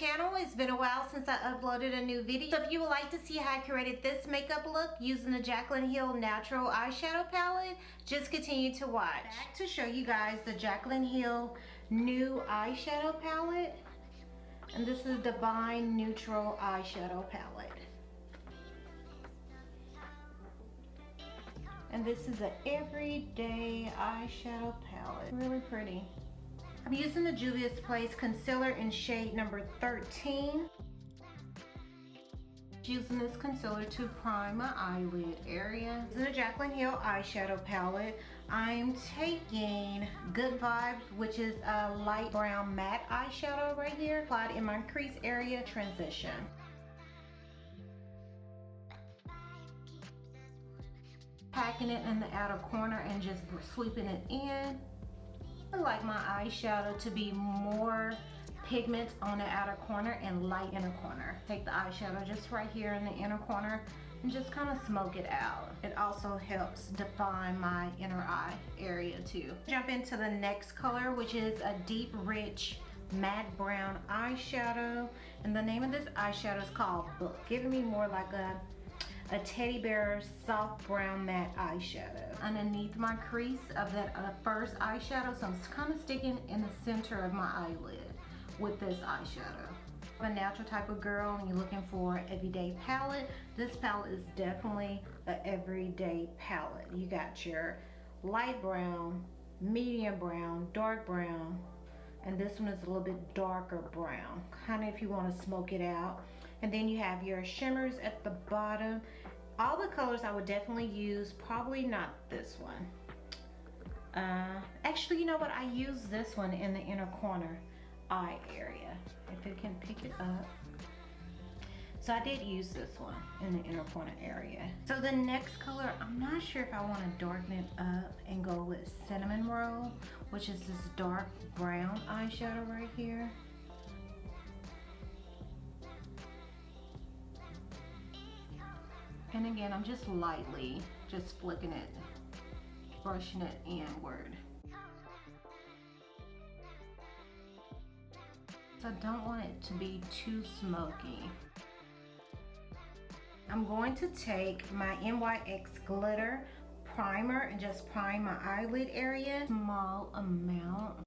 channel. It's been a while since I uploaded a new video. So if you would like to see how I created this makeup look using the Jaclyn Hill Natural Eyeshadow Palette, just continue to watch. Back to show you guys the Jaclyn Hill new eyeshadow palette. And this is Divine Neutral Eyeshadow Palette. And this is an everyday eyeshadow palette. Really pretty. I'm using the Juvia's Place concealer in shade number 13. Using this concealer to prime my eyelid area. This is the Jaclyn Hill eyeshadow palette. I'm taking Good Vibes, which is a light brown matte eyeshadow right here, applied in my crease area, transition. Packing it in the outer corner and just sweeping it in. I like my eyeshadow to be more pigment on the outer corner and light inner corner. Take the eyeshadow just right here in the inner corner and just kind of smoke it out. It also helps define my inner eye area too. Jump into the next color, which is a deep, rich, matte brown eyeshadow. And the name of this eyeshadow is called Book, giving me more like a teddy bear soft brown matte eyeshadow underneath my crease of that first eyeshadow, so I'm kind of sticking in the center of my eyelid with this eyeshadow. I'm a natural type of girl and you're looking for an everyday palette. This palette is definitely an everyday palette. You got your light brown, medium brown, dark brown, and this one is a little bit darker brown, kind of if you want to smoke it out. And then you have your shimmers at the bottom. All the colors I would definitely use, probably not this one. Actually, you know what? I use this one in the inner corner eye area, if it can pick it up. So I did use this one in the inner corner area. So the next color, I'm not sure if I want to darken it up and go with Cinnamon Roll, which is this dark brown eyeshadow right here. And again, I'm just lightly just flicking it, brushing it inward. So I don't want it to be too smoky. I'm going to take my NYX glitter primer and just prime my eyelid area. Small amount.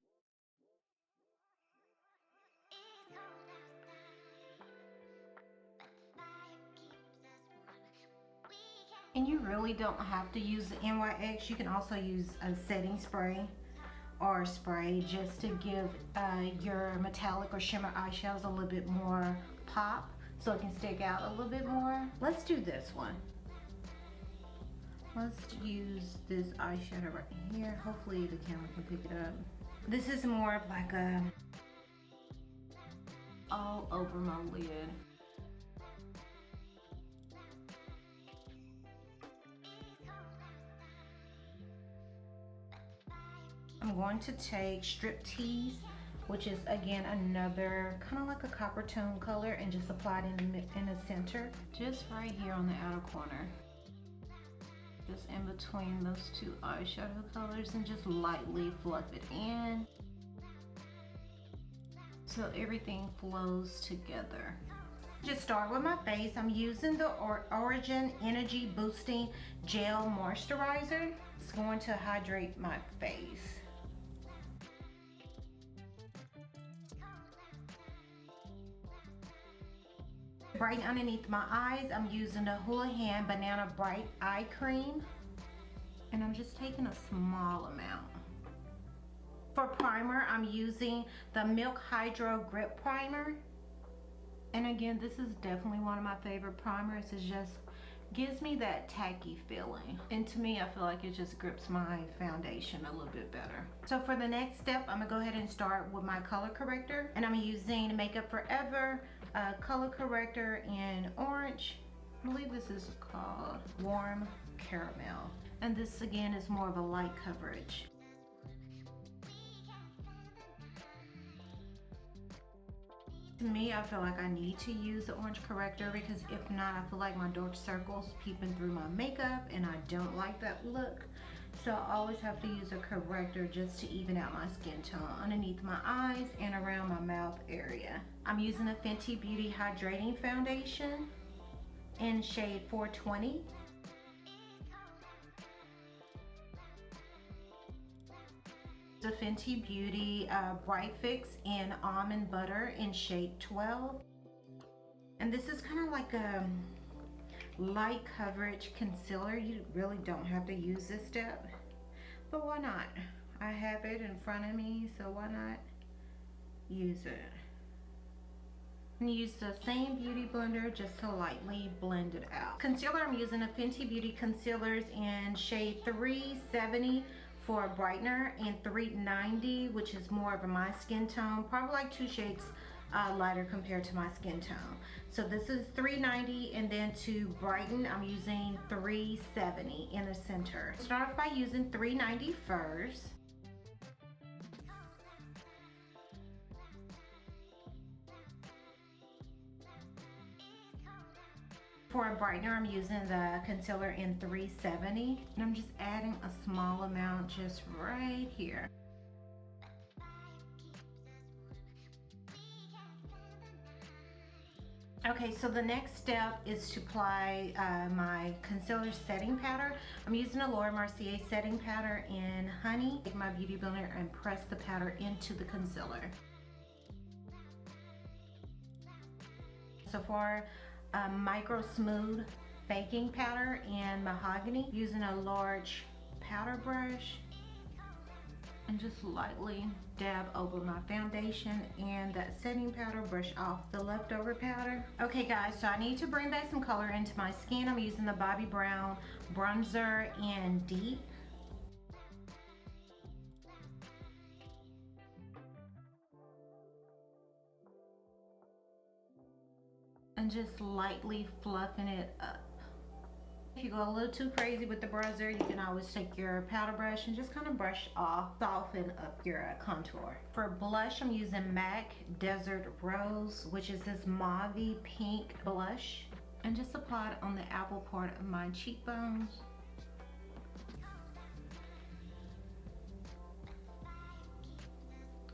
And you really don't have to use the NYX. You can also use a setting spray or spray just to give your metallic or shimmer eyeshadows a little bit more pop, so it can stick out a little bit more. Let's do this one. Let's use this eyeshadow right here. Hopefully the camera can pick it up. This is more of like a all over my lid. I'm going to take Strip Tease, which is again another kind of like a copper tone color, and just apply it in the center, just right here on the outer corner, just in between those two eyeshadow colors, and just lightly fluff it in so everything flows together. Just start with my face. I'm using the Origin Energy Boosting Gel Moisturizer. It's going to hydrate my face. Brighten underneath my eyes, I'm using the Ole Henriksen Banana Bright Eye Cream. And I'm just taking a small amount. For primer, I'm using the Milk Hydro Grip Primer. And again, this is definitely one of my favorite primers. It just gives me that tacky feeling. And to me, I feel like it just grips my foundation a little bit better. So for the next step, I'm gonna go ahead and start with my color corrector. And I'm using Makeup Forever color corrector in orange. I believe this is called Warm Caramel. And this again is more of a light coverage. To me, I feel like I need to use the orange corrector, because if not, I feel like my dark circles peeping through my makeup and I don't like that look. So So I always have to use a corrector just to even out my skin tone underneath my eyes and around my mouth area. I'm using a Fenty Beauty Hydrating Foundation in shade 420. The Fenty Beauty Bright Fix in Almond Butter in shade 12. And this is kind of like a light coverage concealer. You really don't have to use this step, but why not? I have it in front of me, so why not use it? And use the same beauty blender just to lightly blend it out. Concealer, I'm using a Fenty Beauty concealers in shade 370 for a brightener, and 390, which is more of my skin tone, probably like 2 shades lighter compared to my skin tone. So this is 390, and then to brighten I'm using 370 in the center. Start off by using 390 first. For a brightener, I'm using the concealer in 370, and I'm just adding a small amount just right here. Okay, so the next step is to apply my concealer setting powder. I'm using a Mercier setting powder in Honey. Take my beauty blender and press the powder into the concealer. Sephora Micro Smooth baking powder in Mahogany. Using a large powder brush and just lightly dab over my foundation and that setting powder, brush off the leftover powder. Okay guys, so I need to bring back some color into my skin. I'm using the Bobbie Brown bronzer in Deep. And just lightly fluffing it up. If you go a little too crazy with the bronzer, you can always take your powder brush and just kind of brush off, soften up your contour. For blush, I'm using MAC Desert Rose, which is this mauve pink blush, and just apply it on the apple part of my cheekbones.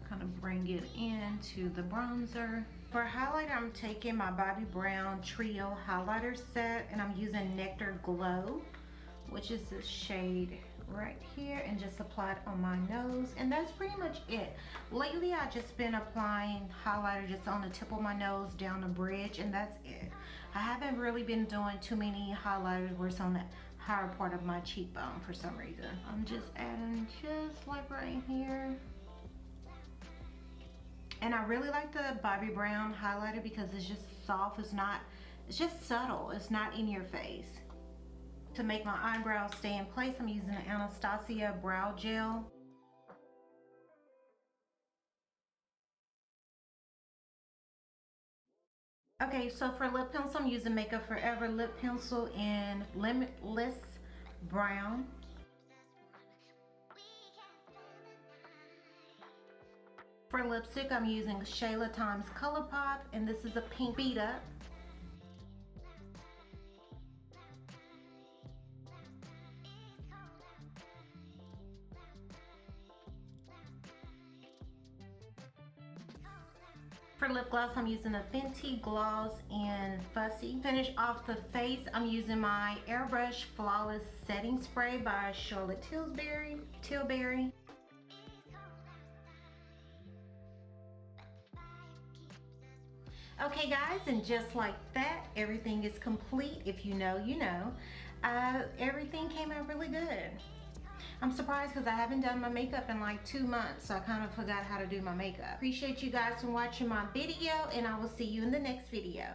Kind of bring it into the bronzer. For highlighter, I'm taking my Bobbie Brown Trio highlighter set, and I'm using Nectar Glow, which is this shade right here, and just apply it on my nose, and that's pretty much it. Lately, I've just been applying highlighter just on the tip of my nose, down the bridge, and that's it. I haven't really been doing too many highlighters where it's on the higher part of my cheekbone for some reason. I'm just adding just like right here. And I really like the Bobbie Brown highlighter because it's just soft, it's just subtle, it's not in your face. To make my eyebrows stay in place, I'm using an Anastasia brow gel. Okay, so for lip pencil, I'm using Makeup Forever lip pencil in Limitless Brown. For lipstick, I'm using Shayla times Colourpop, and this is a pink Beat Up. For lip gloss, I'm using a Fenty Gloss in Fussy. Finish off the face, I'm using my Airbrush Flawless Setting Spray by Charlotte Tilbury. Okay guys, and just like that, everything is complete. If you know, you know. Everything came out really good. I'm surprised because I haven't done my makeup in like 2 months, so I kind of forgot how to do my makeup. Appreciate you guys for watching my video, and I will see you in the next video.